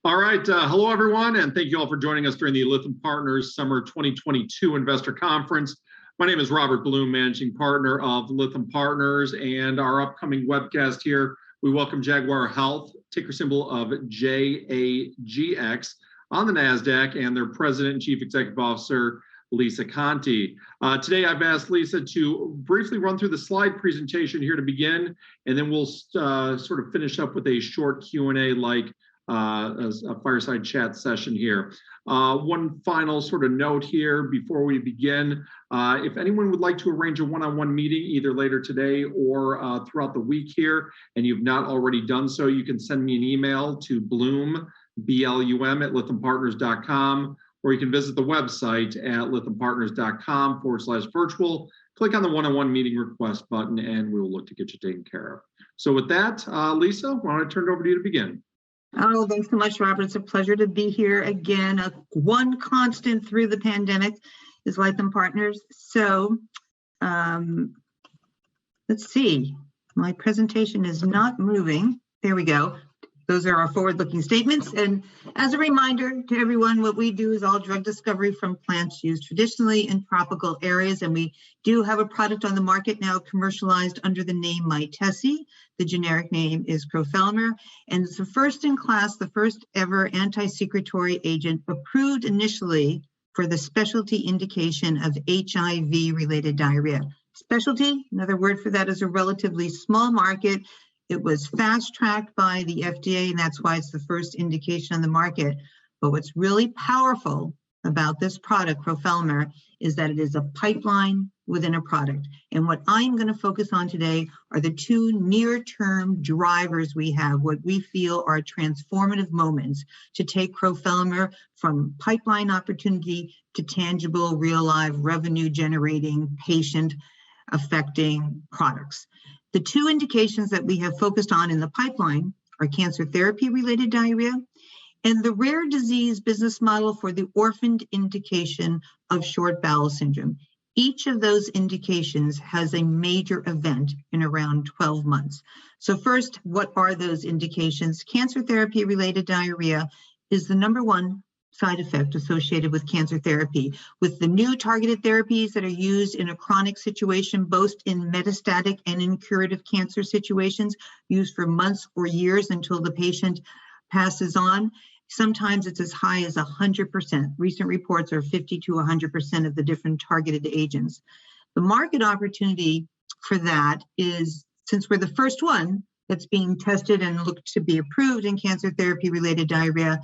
All right. Hello, everyone, and thank you all for joining us during the Lytham Partners Summer 2022 Investor Conference. My name is Robert Blum, Managing Partner of Lytham Partners, and our upcoming webcast here, we welcome Jaguar Health, ticker symbol of JAGX, on the NASDAQ, and their President and Chief Executive Officer, Lisa Conte. Today, I've asked Lisa to briefly run through the slide presentation here to begin, and then we'll sort of finish up with a short Q&A like as a fireside chat session here. One final sort of note here before we begin. If anyone would like to arrange a one-on-one meeting either later today or throughout the week here, and you've not already done so, you can send me an email to Blum, B-L-U-M, at lythampartners.com, or you can visit the website at lythampartners.com/virtual. Click on the one-on-one meeting request button, and we will look to get you taken care of. So with that, Lisa, why don't I turn it over to you to begin? Oh, thanks so much, Robert. It's a pleasure to be here again. One constant through the pandemic is Lytham Partners. So let's see. My presentation is not moving. There we go. Those are our forward-looking statements. And as a reminder to everyone, what we do is all drug discovery from plants used traditionally in tropical areas. And we do have a product on the market now commercialized under the name Mytesi. The generic name is crofelemer. And it's the first in class, the first ever anti-secretory agent approved initially for the specialty indication of HIV-related diarrhea. Specialty, another word for that, is a relatively small market. It was fast-tracked by the FDA, and that's why it's the first indication on the market. But what's really powerful about this product, crofelemer, is that it is a pipeline within a product. And what I'm going to focus on today are the two near-term drivers we have, what we feel are transformative moments to take crofelemer from pipeline opportunity to tangible, real-life, revenue-generating, patient-affecting products. The two indications that we have focused on in the pipeline are cancer therapy-related diarrhea and the rare disease business model for the orphaned indication of short bowel syndrome. Each of those indications has a major event in around 12 months. So first, what are those indications? Cancer therapy-related diarrhea is the number one side effect associated with cancer therapy. With the new targeted therapies that are used in a chronic situation, both in metastatic and in curative cancer situations, used for months or years until the patient passes on, sometimes it's as high as 100%. Recent reports are 50 to 100% of the different targeted agents. The market opportunity for that is, since we're the first one that's being tested and looked to be approved in cancer therapy-related diarrhea,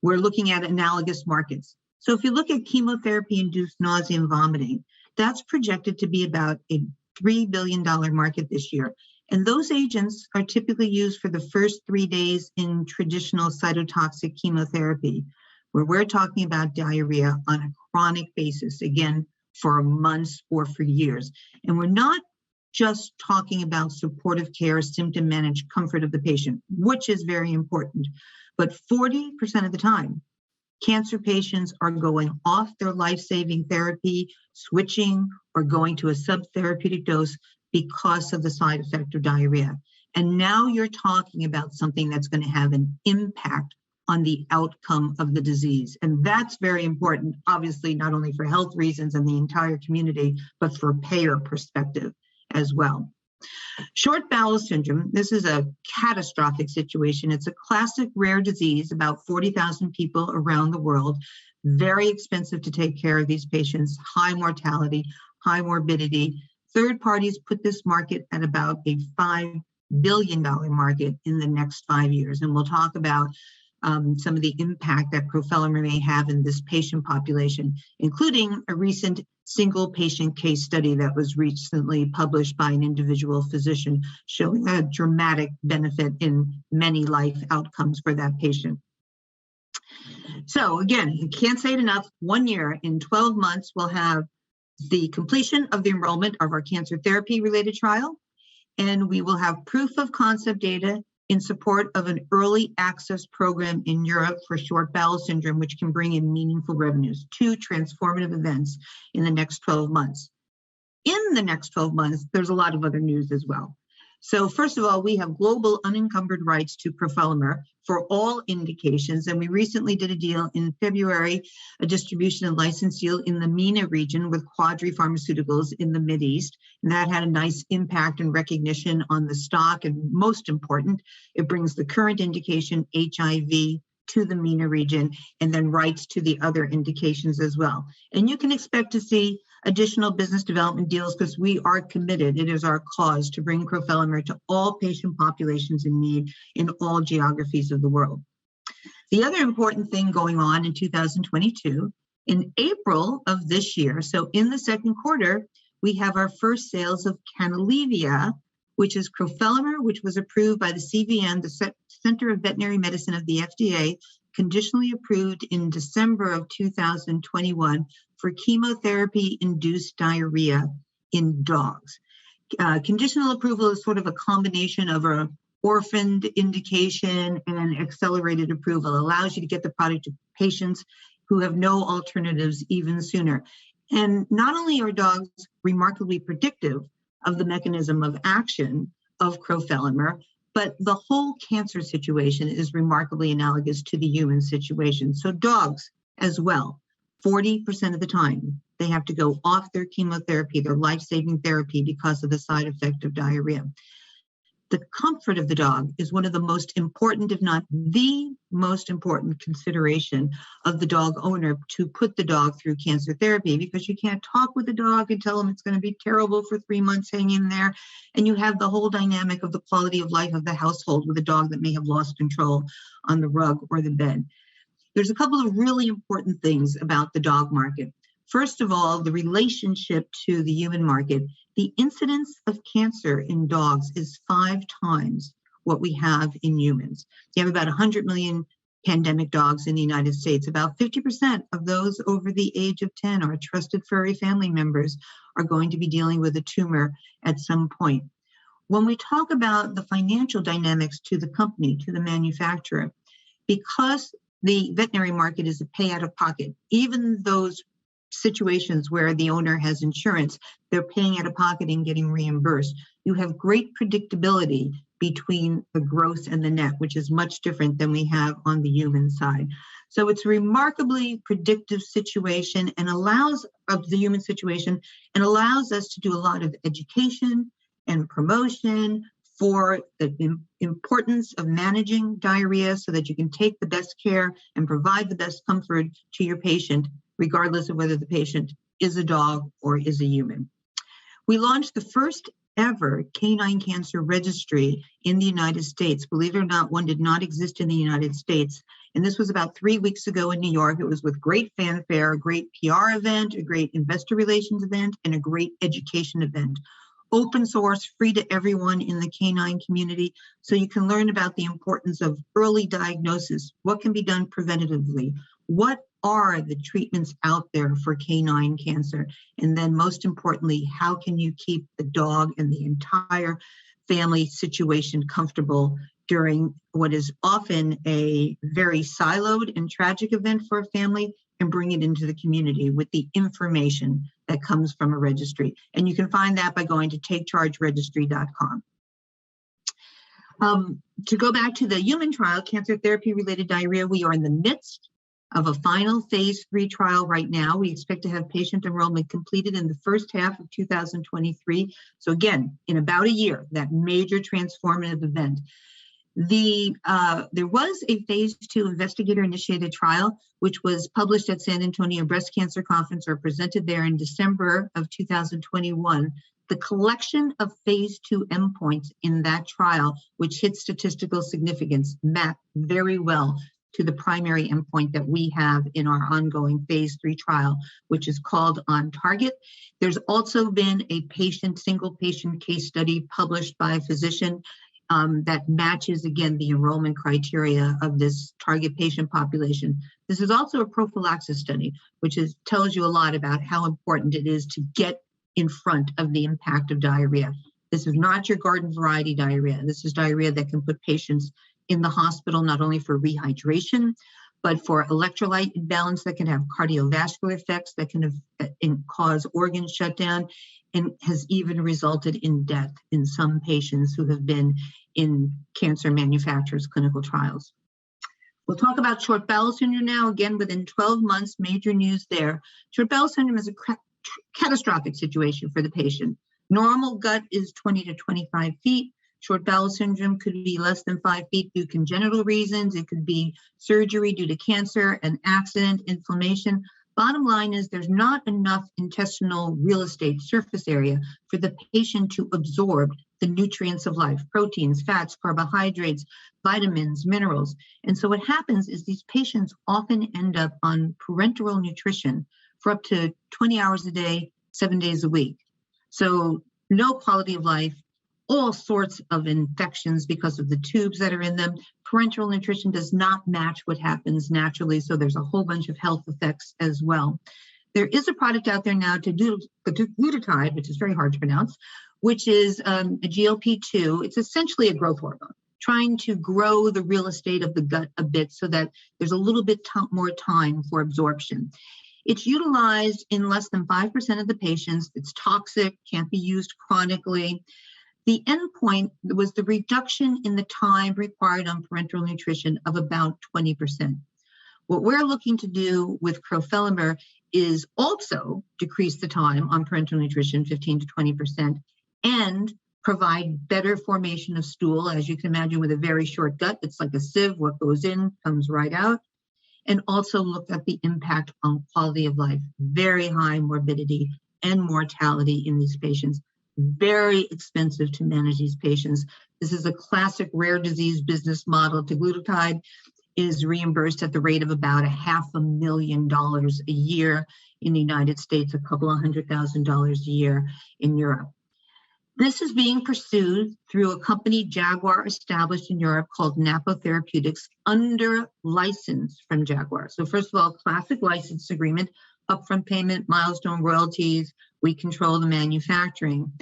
we're looking at analogous markets. So if you look at chemotherapy-induced nausea and vomiting, that's projected to be about a $3 billion market this year. And those agents are typically used for the first 3 days in traditional cytotoxic chemotherapy, where we're talking about diarrhea on a chronic basis, again, for months or for years. And we're not just talking about supportive care, symptom managed comfort of the patient, which is very important. But 40% of the time, cancer patients are going off their life-saving therapy, switching, or going to a subtherapeutic dose because of the side effect of diarrhea. And now you're talking about something that's going to have an impact on the outcome of the disease. And that's very important, obviously, not only for health reasons and the entire community, but for payer perspective as well. Short bowel syndrome, this is a catastrophic situation. It's a classic rare disease, about 40,000 people around the world, very expensive to take care of these patients, high mortality, high morbidity. Third parties put this market at about a $5 billion market in the next 5 years. And we'll talk about some of the impact that crofelemer may have in this patient population, including a recent single patient case study that was recently published by an individual physician showing a dramatic benefit in many life outcomes for that patient. So again, you can't say it enough. 1 year, in 12 months, we'll have the completion of the enrollment of our cancer therapy related trial, and we will have proof of concept data in support of an early access program in Europe for short bowel syndrome, which can bring in meaningful revenues. Two transformative events in the next 12 months. In the next 12 months, there's a lot of other news as well. So first of all, we have global unencumbered rights to crofelemer for all indications. And we recently did a deal in February, a distribution and license deal in the MENA region with Quadri Pharmaceuticals in the Mideast. And that had a nice impact and recognition on the stock. And most important, it brings the current indication HIV to the MENA region and then rights to the other indications as well. And you can expect to see additional business development deals because we are committed. It is our cause to bring crofelemer to all patient populations in need in all geographies of the world. The other important thing going on in 2022, in April of this year, so in the second quarter, we have our first sales of Canalevia, which is crofelemer, which was approved by the CVM, the Center of Veterinary Medicine of the FDA, conditionally approved in December of 2021 for chemotherapy-induced diarrhea in dogs. Conditional approval is sort of a combination of an orphaned indication and accelerated approval. It allows you to get the product to patients who have no alternatives even sooner. And not only are dogs remarkably predictive of the mechanism of action of crofelemer, but the whole cancer situation is remarkably analogous to the human situation. So dogs as well, 40% of the time, they have to go off their chemotherapy, their life-saving therapy, because of the side effect of diarrhea. The comfort of the dog is one of the most important, if not the most important consideration of the dog owner to put the dog through cancer therapy, because you can't talk with the dog and tell them it's going to be terrible for 3 months hanging there. And you have the whole dynamic of the quality of life of the household with a dog that may have lost control on the rug or the bed. There's a couple of really important things about the dog market. First of all, the relationship to the human market. The incidence of cancer in dogs is 5 times what we have in humans. You have about 100 million pandemic dogs in the United States. About 50% of those over the age of 10, our trusted furry family members, are going to be dealing with a tumor at some point. When we talk about the financial dynamics to the company, to the manufacturer, because the veterinary market is a pay out of pocket, even those situations where the owner has insurance, they're paying out of pocket and getting reimbursed. You have great predictability between the gross and the net, which is much different than we have on the human side. So it's a remarkably predictive situation and allows of the human situation and allows us to do a lot of education and promotion for the importance of managing diarrhea so that you can take the best care and provide the best comfort to your patient, regardless of whether the patient is a dog or is a human. We launched the first ever canine cancer registry in the United States. Believe it or not, one did not exist in the United States. And this was about 3 weeks ago in New York. It was with great fanfare, a great PR event, a great investor relations event, and a great education event. Open source, free to everyone in the canine community, so you can learn about the importance of early diagnosis, what can be done preventatively, what are the treatments out there for canine cancer, and then most importantly, how can you keep the dog and the entire family situation comfortable during what is often a very siloed and tragic event for a family, and bring it into the community with the information that comes from a registry. And you can find that by going to takechargeregistry.com. To go back to the human trial, cancer therapy-related diarrhea, we are in the midst of a final phase 3 trial right now. We expect to have patient enrollment completed in the first half of 2023. So again, in about a year, that major transformative event. There was a phase 2 investigator-initiated trial, which was published at San Antonio Breast Cancer Conference or presented there in December of 2021. The collection of phase 2 endpoints in that trial, which hit statistical significance, mapped very well to the primary endpoint that we have in our ongoing phase 3 trial, which is called On Target. There's also been a single patient case study published by a physician that matches, again, the enrollment criteria of this target patient population. This is also a prophylaxis study, which tells you a lot about how important it is to get in front of the impact of diarrhea. This is not your garden variety diarrhea. This is diarrhea that can put patients in the hospital, not only for rehydration, but for electrolyte imbalance that can have cardiovascular effects that can cause organ shutdown, and has even resulted in death in some patients who have been in cancer manufacturers' clinical trials. We'll talk about short bowel syndrome now. Again, within 12 months, major news there. Short bowel syndrome is a catastrophic situation for the patient. Normal gut is 20 to 25 feet. Short bowel syndrome could be less than 5 feet due to congenital reasons. It could be surgery due to cancer, an accident, inflammation. Bottom line is there's not enough intestinal real estate surface area for the patient to absorb the nutrients of life, proteins, fats, carbohydrates, vitamins, minerals. And so what happens is these patients often end up on parenteral nutrition for up to 20 hours a day, 7 days a week. So no quality of life, all sorts of infections because of the tubes that are in them. Parenteral nutrition does not match what happens naturally, so there's a whole bunch of health effects as well. There is a product out there now, debilitating, which is very hard to pronounce, which is a GLP-2. It's essentially a growth hormone, trying to grow the real estate of the gut a bit so that there's a little bit more time for absorption. It's utilized in less than 5% of the patients. It's toxic, can't be used chronically. The endpoint was the reduction in the time required on parenteral nutrition of about 20%. What we're looking to do with crofelemer is also decrease the time on parenteral nutrition 15 to 20% and provide better formation of stool. As you can imagine, with a very short gut, it's like a sieve. What goes in comes right out. And also look at the impact on quality of life. Very high morbidity and mortality in these patients. Very expensive to manage these patients. This is a classic rare disease business model. Debilitating is reimbursed at the rate of about $500,000 a year in the United States, a couple of $100,000 a year in Europe. This is being pursued through a company, Jaguar, established in Europe, called Napo Therapeutics, under license from Jaguar. So first of all, classic license agreement, upfront payment, milestone royalties, we control the manufacturing.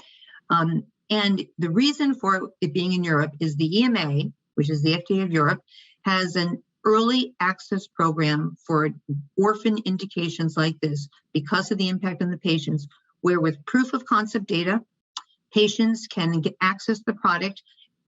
And the reason for it being in Europe is the EMA, which is the FDA of Europe, has an early access program for orphan indications like this because of the impact on the patients, where with proof of concept data, patients can get access to the product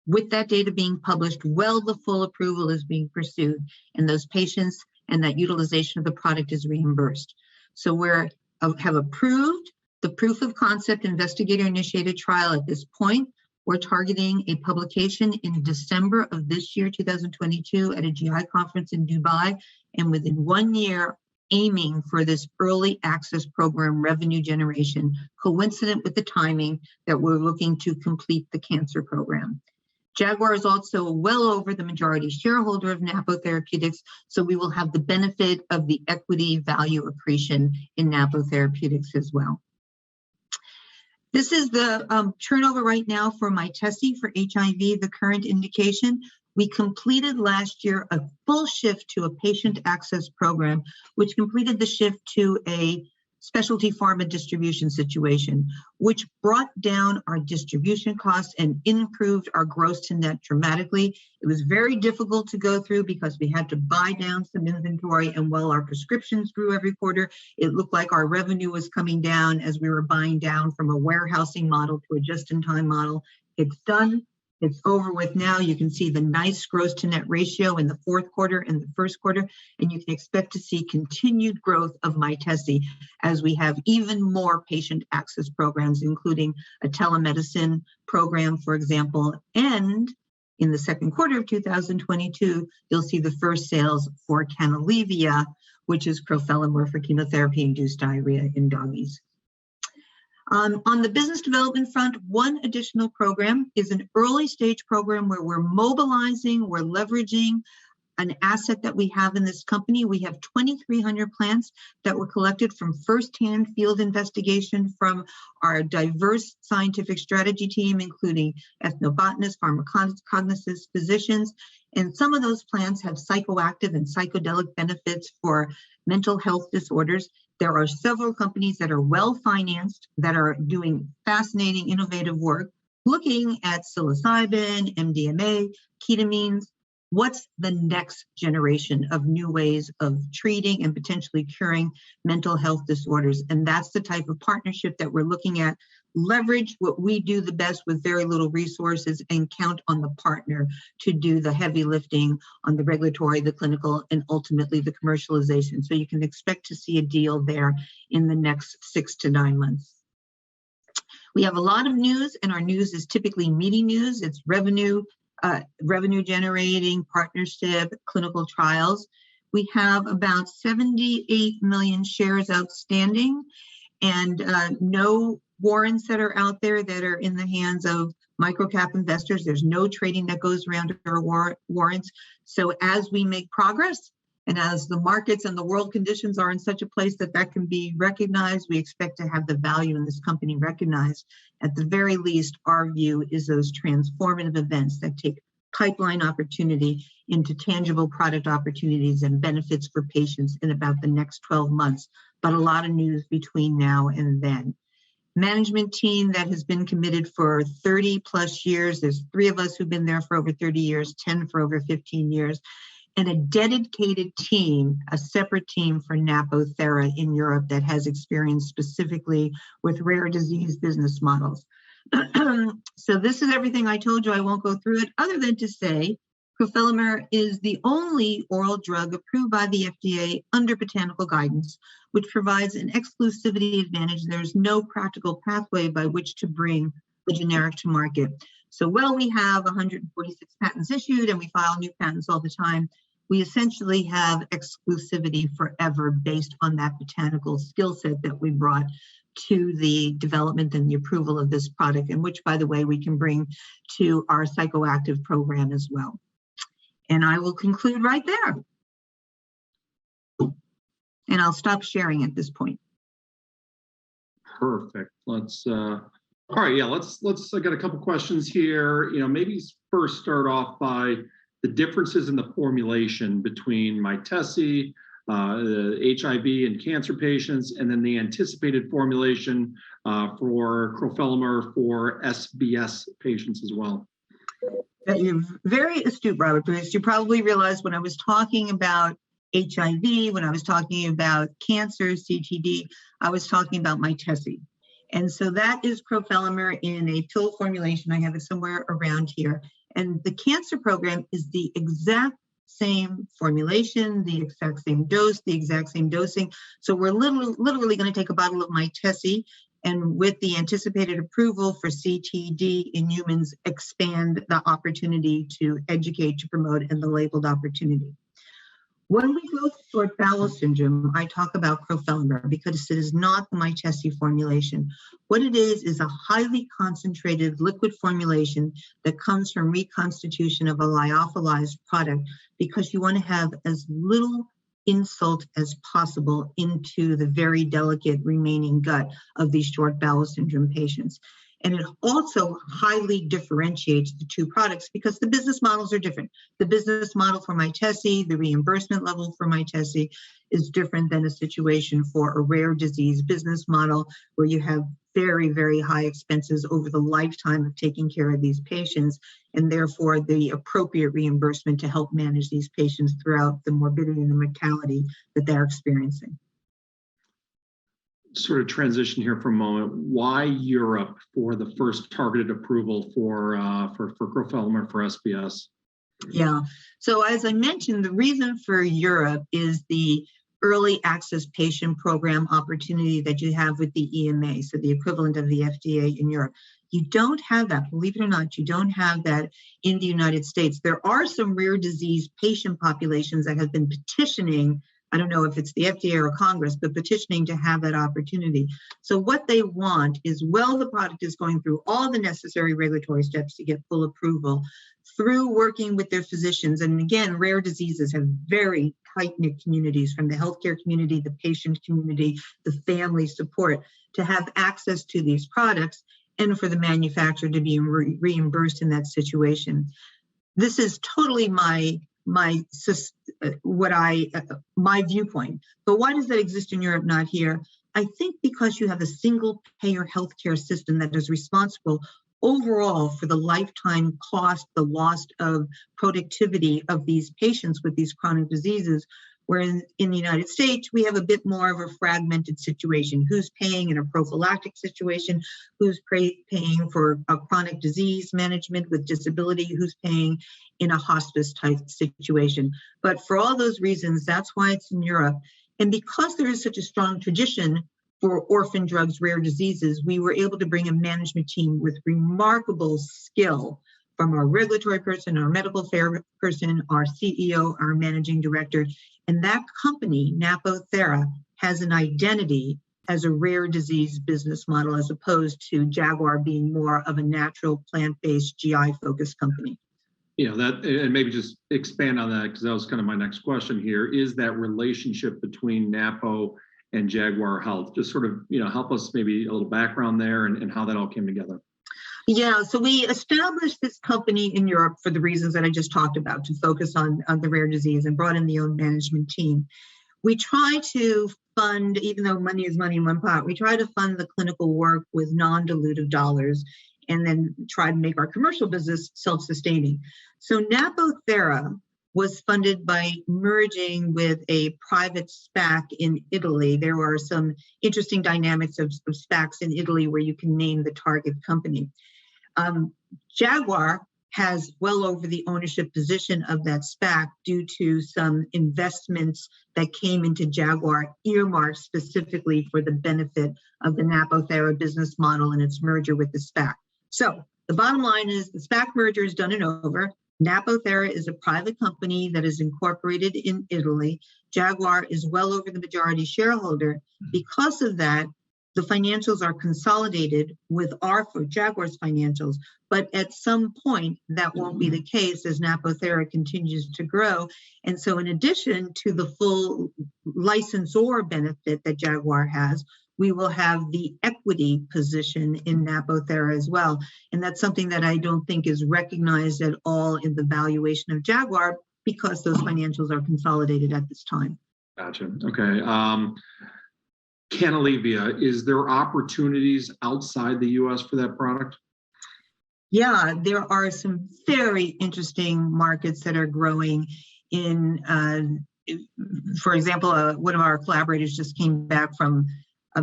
with that data being published while the full approval is being pursued, and those patients and that utilization of the product is reimbursed. So we have approved the proof of concept investigator-initiated trial at this point. We're targeting a publication in December of this year, 2022, at a GI conference in Dubai, and within 1 year, aiming for this early access program revenue generation, coincident with the timing that we're looking to complete the cancer program. Jaguar is also well over the majority shareholder of Napo Therapeutics, so we will have the benefit of the equity value accretion in Napo Therapeutics as well. This is the turnover right now for Mytesi for HIV, the current indication. We completed last year a full shift to a patient access program, which completed the shift to a specialty pharma distribution situation, which brought down our distribution costs and improved our gross to net dramatically. It was very difficult to go through because we had to buy down some inventory, and while our prescriptions grew every quarter, it looked like our revenue was coming down as we were buying down from a warehousing model to a just-in-time model. It's done. It's over with now. You can see the nice gross to net ratio in the fourth quarter and the first quarter, and you can expect to see continued growth of Mytesi as we have even more patient access programs, including a telemedicine program, for example. And in the second quarter of 2022, you'll see the first sales for Canalevia, which is crofelemer for chemotherapy-induced diarrhea in doggies. On the business development front, one additional program is an early stage program where we're mobilizing, we're leveraging an asset that we have in this company. We have 2,300 plants that were collected from firsthand field investigation from our diverse scientific strategy team, including ethnobotanists, pharmacognosists, physicians, and some of those plants have psychoactive and psychedelic benefits for mental health disorders. There are several companies that are well-financed that are doing fascinating, innovative work, looking at psilocybin, MDMA, ketamines, what's the next generation of new ways of treating and potentially curing mental health disorders. And that's the type of partnership that we're looking at. Leverage what we do the best with very little resources and count on the partner to do the heavy lifting on the regulatory, the clinical, and ultimately the commercialization. So you can expect to see a deal there in the next 6 to 9 months. We have a lot of news, and our news is typically meaty news. It's revenue generating, partnership, clinical trials. We have about 78 million shares outstanding, and no warrants that are out there that are in the hands of microcap investors. There's no trading that goes around our warrants. So as we make progress, and as the markets and the world conditions are in such a place that that can be recognized, we expect to have the value in this company recognized. At the very least, our view is those transformative events that take pipeline opportunity into tangible product opportunities and benefits for patients in about the next 12 months, but a lot of news between now and then. Management team that has been committed for 30 plus years. There's 3 of us who've been there for over 30 years, 10 for over 15 years. And a dedicated team, a separate team for Napo-Thera in Europe that has experience specifically with rare disease business models. So this is everything I told you. I won't go through it other than to say crofelemer is the only oral drug approved by the FDA under botanical guidance, which provides an exclusivity advantage. There's no practical pathway by which to bring the generic to market. So while we have 146 patents issued and we file new patents all the time, we essentially have exclusivity forever based on that botanical skill set that we brought to the development and the approval of this product, and which, by the way, we can bring to our psychoactive program as well. And I will conclude right there. And I'll stop sharing at this point. Perfect. All right, yeah, I got a couple questions here. Maybe first start off by the differences in the formulation between Mytesi, the HIV and cancer patients, and then the anticipated formulation for crofelemer for SBS patients as well. You're very astute, Robert, because you probably realized when I was talking about HIV, when I was talking about cancer, CTD, I was talking about Mytesi. And so that is crofelemer in a pill formulation. I have it somewhere around here. And the cancer program is the exact same formulation, the exact same dose, the exact same dosing. So we're literally going to take a bottle of Mytesi and with the anticipated approval for CTD in humans, expand the opportunity to educate, to promote, and the labeled opportunity. When we go through short bowel syndrome, I talk about crofelemer because it is not the Mytesi formulation. What it is a highly concentrated liquid formulation that comes from reconstitution of a lyophilized product because you want to have as little insult as possible into the very delicate remaining gut of these short bowel syndrome patients. And it also highly differentiates the two products because the business models are different. The business model for Mytesi, the reimbursement level for Mytesi is different than a situation for a rare disease business model where you have very, very high expenses over the lifetime of taking care of these patients, and therefore the appropriate reimbursement to help manage these patients throughout the morbidity and the mortality that they're experiencing. Sort of transition here for a moment. Why Europe for the first targeted approval for crofelemer for SBS? Yeah. So as I mentioned, the reason for Europe is the early access patient program opportunity that you have with the EMA, so the equivalent of the FDA in Europe. You don't have that, believe it or not, you don't have that in the United States. There are some rare disease patient populations that have been petitioning, I don't know if it's the FDA or Congress, but petitioning to have that opportunity. So what they want is, well, the product is going through all the necessary regulatory steps to get full approval through working with their physicians. And again, rare diseases have very tight-knit communities, from the healthcare community, the patient community, the family support, to have access to these products and for the manufacturer to be reimbursed in that situation. This is totally my viewpoint. But why does that exist in Europe, not here? I think because you have a single payer healthcare system that is responsible overall, for the lifetime cost, the loss of productivity of these patients with these chronic diseases, where in the United States, we have a bit more of a fragmented situation. Who's paying in a prophylactic situation? Who's paying for a chronic disease management with disability? Who's paying in a hospice type situation? But for all those reasons, that's why it's in Europe. And because there is such a strong tradition for orphan drugs, rare diseases, we were able to bring a management team with remarkable skill from our regulatory person, our medical affairs person, our CEO, our managing director. And that company, Napothera, has an identity as a rare disease business model, as opposed to Jaguar being more of a natural plant-based GI-focused company. That, and maybe just expand on that, because that was kind of my next question here, is that relationship between Napo and Jaguar Health. Just sort of, help us maybe a little background there and how that all came together. Yeah, so we established this company in Europe for the reasons that I just talked about, to focus on the rare disease, and brought in the own management team. We try to fund, even though money is money in one pot, we try to fund the clinical work with non-dilutive dollars, and then try to make our commercial business self-sustaining. So Napothera was funded by merging with a private SPAC in Italy. There are some interesting dynamics of SPACs in Italy where you can name the target company. Jaguar has well over the ownership position of that SPAC due to some investments that came into Jaguar earmarked specifically for the benefit of the Napothera business model and its merger with the SPAC. So the bottom line is the SPAC merger is done and over. Napothera is a private company that is incorporated in Italy. Jaguar is well over the majority shareholder. Because of that, the financials are consolidated with Jaguar's financials, but at some point that won't be the case as Napothera continues to grow. And so in addition to the full licensor benefit that Jaguar has, we will have the equity position in Napothera as well. And that's something that I don't think is recognized at all in the valuation of Jaguar, because those financials are consolidated at this time. Gotcha. Okay. Canalevia, is there opportunities outside the U.S. for that product? Yeah, there are some very interesting markets that are growing in, for example, one of our collaborators just came back from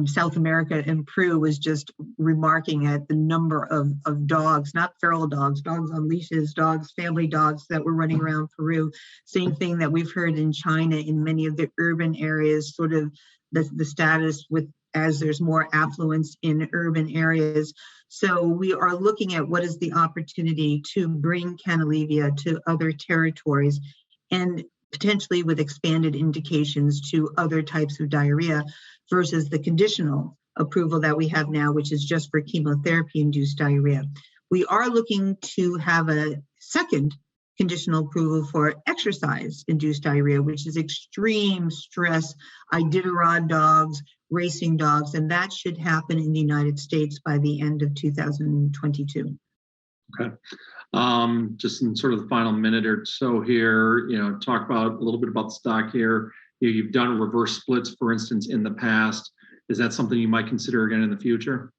South America, and Peru was just remarking at the number of dogs, not feral dogs, dogs on leashes, dogs, family dogs that were running around Peru. Same thing that we've heard in China in many of the urban areas, sort of the status with as there's more affluence in urban areas. So we are looking at what is the opportunity to bring Canalevia to other territories, and potentially with expanded indications to other types of diarrhea versus the conditional approval that we have now, which is just for chemotherapy-induced diarrhea. We are looking to have a second conditional approval for exercise-induced diarrhea, which is extreme stress, Iditarod dogs, racing dogs, and that should happen in the United States by the end of 2022. Okay. Just in sort of the final minute or so here, talk about a little bit about the stock here. You've done reverse splits, for instance, in the past. Is that something you might consider again in the future?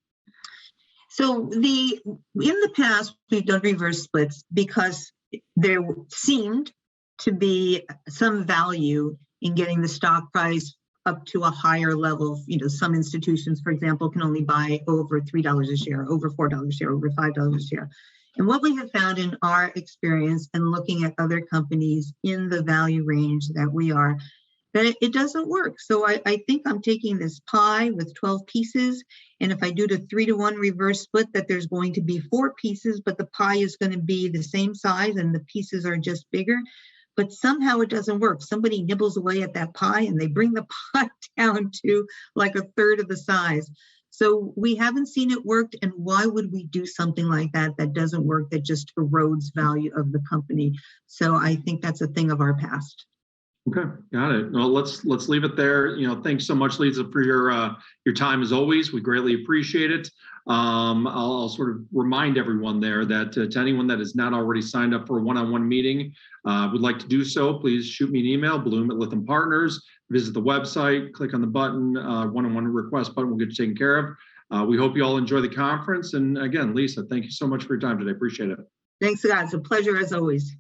So in the past, we've done reverse splits because there seemed to be some value in getting the stock price up to a higher level. Some institutions, for example, can only buy over $3 a share, over $4 a share, over $5 a share. And what we have found in our experience and looking at other companies in the value range that we are, that it doesn't work. So I think I'm taking this pie with 12 pieces, and if I do the 3-to-1 reverse split, that there's going to be 4 pieces, but the pie is going to be the same size and the pieces are just bigger. But somehow it doesn't work. Somebody nibbles away at that pie and they bring the pie down to like a third of the size. So we haven't seen it work, and why would we do something like that that doesn't work, that just erodes value of the company? So I think that's a thing of our past. Okay, got it. Well, let's leave it there. Thanks so much, Lisa, for your time as always. We greatly appreciate it. I'll sort of remind everyone there that to anyone that has not already signed up for a one-on-one meeting, would like to do so, please shoot me an email, Blum at Lytham Partners. Visit the website, click on the button, one-on-one request button will get you taken care of. We hope you all enjoy the conference. And again, Lisa, thank you so much for your time today. Appreciate it. Thanks, guys. It's a pleasure as always.